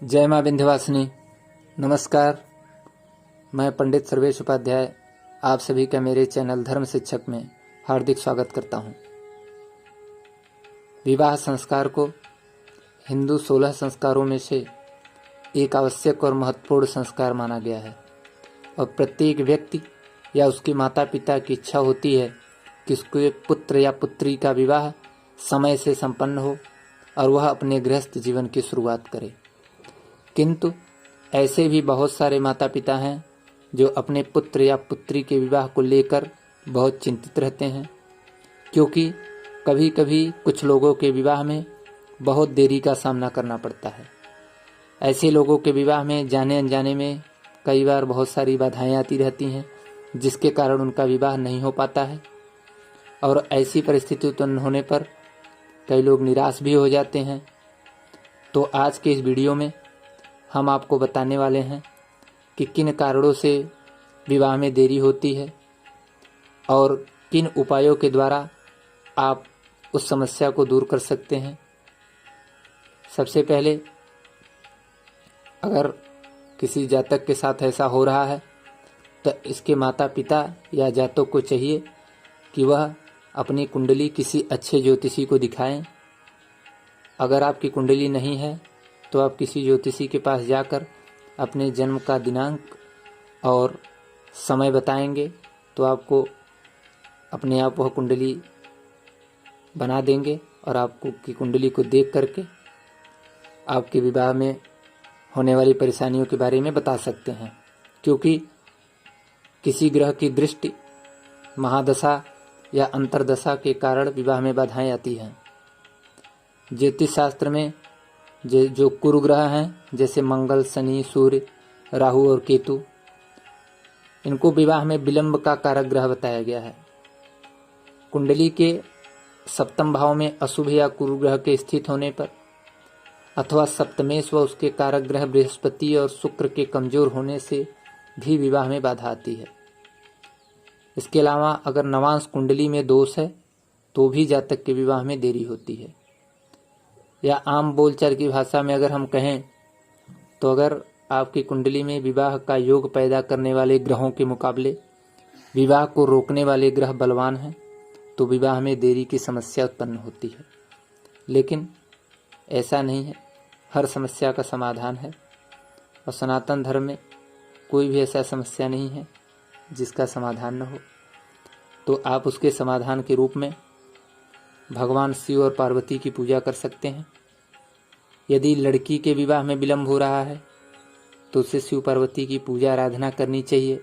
जय माँ विंध्यवासिनी। नमस्कार, मैं पंडित सर्वेश उपाध्याय आप सभी का मेरे चैनल धर्म शिक्षक में हार्दिक स्वागत करता हूँ। विवाह संस्कार को हिंदू 16 संस्कारों में से एक आवश्यक और महत्वपूर्ण संस्कार माना गया है और प्रत्येक व्यक्ति या उसके माता पिता की इच्छा होती है कि उसके पुत्र या पुत्री का विवाह समय से संपन्न हो और वह अपने गृहस्थ जीवन की शुरुआत करे। किंतु ऐसे भी बहुत सारे माता पिता हैं जो अपने पुत्र या पुत्री के विवाह को लेकर बहुत चिंतित रहते हैं, क्योंकि कभी कभी कुछ लोगों के विवाह में बहुत देरी का सामना करना पड़ता है। ऐसे लोगों के विवाह में जाने अनजाने में कई बार बहुत सारी बाधाएं आती रहती हैं, जिसके कारण उनका विवाह नहीं हो पाता है और ऐसी परिस्थिति उत्पन्न होने पर कई लोग निराश भी हो जाते हैं। तो आज के इस वीडियो में हम आपको बताने वाले हैं कि किन कारणों से विवाह में देरी होती है और किन उपायों के द्वारा आप उस समस्या को दूर कर सकते हैं। सबसे पहले, अगर किसी जातक के साथ ऐसा हो रहा है तो इसके माता पिता या जातक को चाहिए कि वह अपनी कुंडली किसी अच्छे ज्योतिषी को दिखाएं। अगर आपकी कुंडली नहीं है तो आप किसी ज्योतिषी के पास जाकर अपने जन्म का दिनांक और समय बताएंगे तो आपको अपने आप वह कुंडली बना देंगे और आपको की कुंडली को देख करके आपके विवाह में होने वाली परेशानियों के बारे में बता सकते हैं। क्योंकि किसी ग्रह की दृष्टि, महादशा या अंतरदशा के कारण विवाह में बाधाएं आती हैं। ज्योतिष शास्त्र में जो कुरुग्रह हैं, जैसे मंगल, शनि, सूर्य, राहु और केतु, इनको विवाह में विलंब का कारक ग्रह बताया गया है। कुंडली के सप्तम भाव में अशुभ या कुरुग्रह के स्थित होने पर अथवा सप्तमेश व उसके कारक ग्रह बृहस्पति और शुक्र के कमजोर होने से भी विवाह में बाधा आती है। इसके अलावा अगर नवांश कुंडली में दोष है तो भी जातक के विवाह में देरी होती है। या आम बोलचाल की भाषा में अगर हम कहें तो अगर आपकी कुंडली में विवाह का योग पैदा करने वाले ग्रहों के मुकाबले विवाह को रोकने वाले ग्रह बलवान हैं तो विवाह में देरी की समस्या उत्पन्न होती है। लेकिन ऐसा नहीं है, हर समस्या का समाधान है और सनातन धर्म में कोई भी ऐसा समस्या नहीं है जिसका समाधान न हो। तो आप उसके समाधान के रूप में भगवान शिव और पार्वती की पूजा कर सकते हैं। यदि लड़की के विवाह में विलंब हो रहा है तो उसे शिव पार्वती की पूजा आराधना करनी चाहिए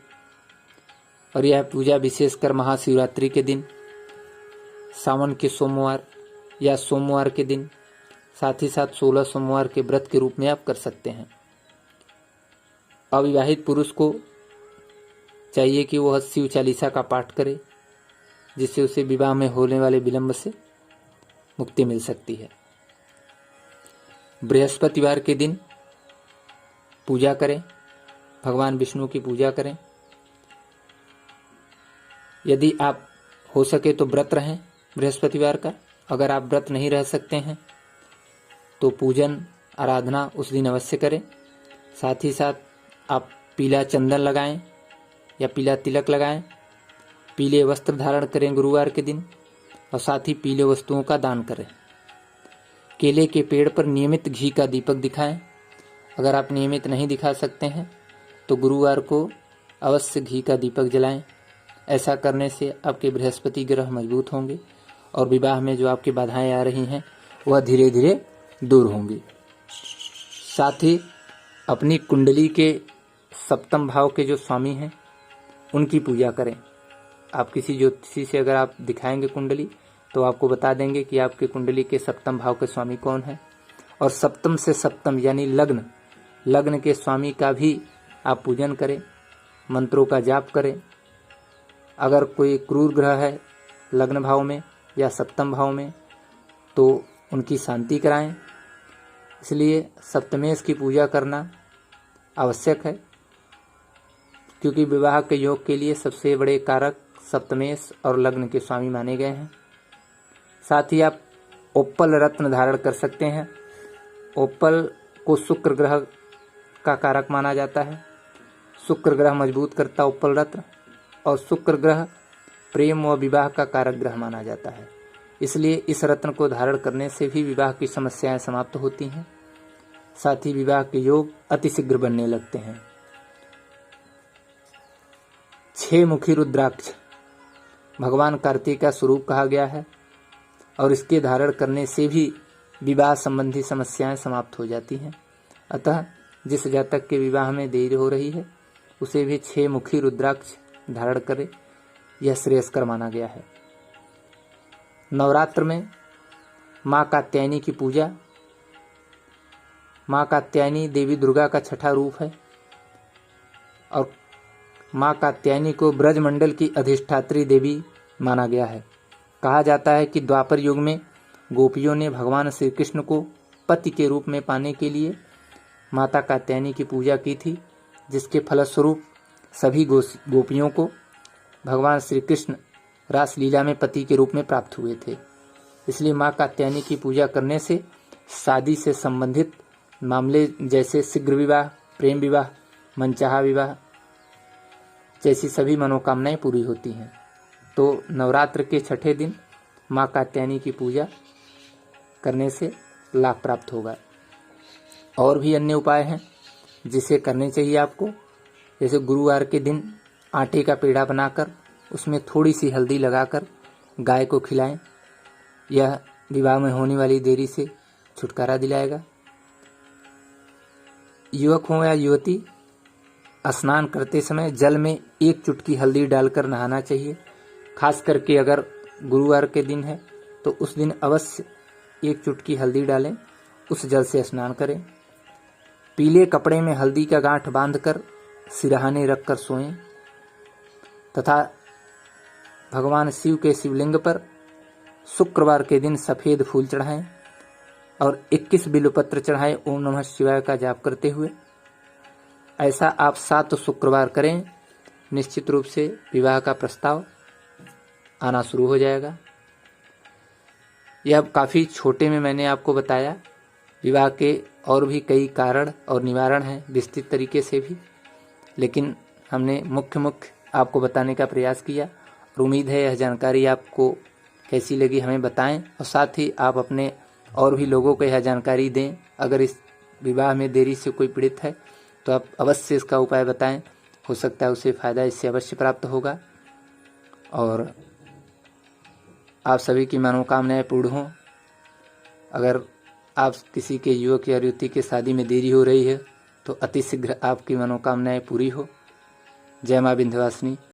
और यह पूजा विशेषकर महाशिवरात्रि के दिन, सावन के सोमवार या सोमवार के दिन, साथ ही साथ 16 सोमवार के व्रत के रूप में आप कर सकते हैं। अविवाहित पुरुष को चाहिए कि वह शिव चालीसा का पाठ करे, जिससे उसे विवाह में होने वाले विलंब से मुक्ति मिल सकती है। बृहस्पतिवार के दिन पूजा करें, भगवान विष्णु की पूजा करें। यदि आप हो सके तो व्रत रहें बृहस्पतिवार का। अगर आप व्रत नहीं रह सकते हैं तो पूजन आराधना उस दिन अवश्य करें। साथ ही साथ आप पीला चंदन लगाएं या पीला तिलक लगाएं, पीले वस्त्र धारण करें गुरुवार के दिन और साथ ही पीले वस्तुओं का दान करें। केले के पेड़ पर नियमित घी का दीपक दिखाएं। अगर आप नियमित नहीं दिखा सकते हैं तो गुरुवार को अवश्य घी का दीपक जलाएं। ऐसा करने से आपके बृहस्पति ग्रह मजबूत होंगे और विवाह में जो आपकी बाधाएं आ रही हैं वह धीरे धीरे दूर होंगी। साथ ही अपनी कुंडली के सप्तम भाव के जो स्वामी हैं उनकी पूजा करें। आप किसी ज्योतिषी से अगर आप दिखाएंगे कुंडली तो आपको बता देंगे कि आपके कुंडली के सप्तम भाव के स्वामी कौन है। और सप्तम से सप्तम यानी लग्न के स्वामी का भी आप पूजन करें, मंत्रों का जाप करें। अगर कोई क्रूर ग्रह है लग्न भाव में या सप्तम भाव में तो उनकी शांति कराएं। इसलिए सप्तमेश की पूजा करना आवश्यक है, क्योंकि विवाह के योग के लिए सबसे बड़े कारक सप्तमेश और लग्न के स्वामी माने गए हैं। साथ ही आप ओप्पल रत्न धारण कर सकते हैं। ओप्पल को शुक्र ग्रह का कारक माना जाता है। शुक्र ग्रह मजबूत करता उपल रत्न, और शुक्र ग्रह प्रेम व विवाह का कारक ग्रह माना जाता है। इसलिए इस रत्न को धारण करने से भी विवाह की समस्याएं समाप्त होती हैं, साथ ही विवाह के योग अतिशीघ्र बनने लगते हैं। 6 मुखी रुद्राक्ष भगवान कार्तिक का स्वरूप कहा गया है, और इसके धारण करने से भी विवाह संबंधी समस्याएं समाप्त हो जाती हैं। अतः जिस जातक के विवाह में देरी हो रही है उसे भी 6 मुखी रुद्राक्ष धारण करे, यह श्रेयस्कर माना गया है। नवरात्र में माँ कात्यायनी की पूजा। माँ कात्यायनी देवी दुर्गा का छठा रूप है, और माँ कात्यायनी को ब्रजमंडल की अधिष्ठात्री देवी माना गया है। कहा जाता है कि द्वापर युग में गोपियों ने भगवान श्री कृष्ण को पति के रूप में पाने के लिए माता कात्यायनी की पूजा की थी, जिसके फलस्वरूप सभी गोपियों को भगवान श्री कृष्ण रासलीला में पति के रूप में प्राप्त हुए थे। इसलिए माँ कात्यायनी की पूजा करने से शादी से संबंधित मामले जैसे शीघ्र विवाह, प्रेम विवाह, मनचाहा विवाह जैसी सभी मनोकामनाएं पूरी होती हैं। तो नवरात्र के छठे दिन माँ कात्यायनी की पूजा करने से लाभ प्राप्त होगा। और भी अन्य उपाय हैं जिसे करने चाहिए आपको, जैसे गुरुवार के दिन आटे का पेड़ा बनाकर उसमें थोड़ी सी हल्दी लगाकर गाय को खिलाएं। यह विवाह में होने वाली देरी से छुटकारा दिलाएगा। युवक हो या युवती, स्नान करते समय जल में 1 चुटकी हल्दी डालकर नहाना चाहिए। खास करके अगर गुरुवार के दिन है तो उस दिन अवश्य 1 चुटकी हल्दी डालें, उस जल से स्नान करें। पीले कपड़े में हल्दी का गांठ बांधकर सिरहाने रखकर सोएं, तथा भगवान शिव के शिवलिंग पर शुक्रवार के दिन सफ़ेद फूल चढ़ाएं और 21 बिल्वपत्र चढ़ाएं ओम नमः शिवाय का जाप करते हुए। ऐसा आप 7 शुक्रवार करें, निश्चित रूप से विवाह का प्रस्ताव आना शुरू हो जाएगा। यह काफ़ी छोटे में मैंने आपको बताया। विवाह के और भी कई कारण और निवारण हैं विस्तृत तरीके से भी, लेकिन हमने मुख्य आपको बताने का प्रयास किया, और उम्मीद है यह जानकारी आपको कैसी लगी हमें बताएं, और साथ ही आप अपने और भी लोगों को यह जानकारी दें। अगर इस विवाह में देरी से कोई पीड़ित है तो आप अवश्य इसका उपाय बताएं, हो सकता है उसे फ़ायदा इससे अवश्य प्राप्त होगा और आप सभी की मनोकामनाएं पूर्ण हों। अगर आप किसी के युवक या युवती के शादी में देरी हो रही है तो अतिशीघ्र आपकी मनोकामनाएं पूरी हो। जय मां विंध्यवासिनी।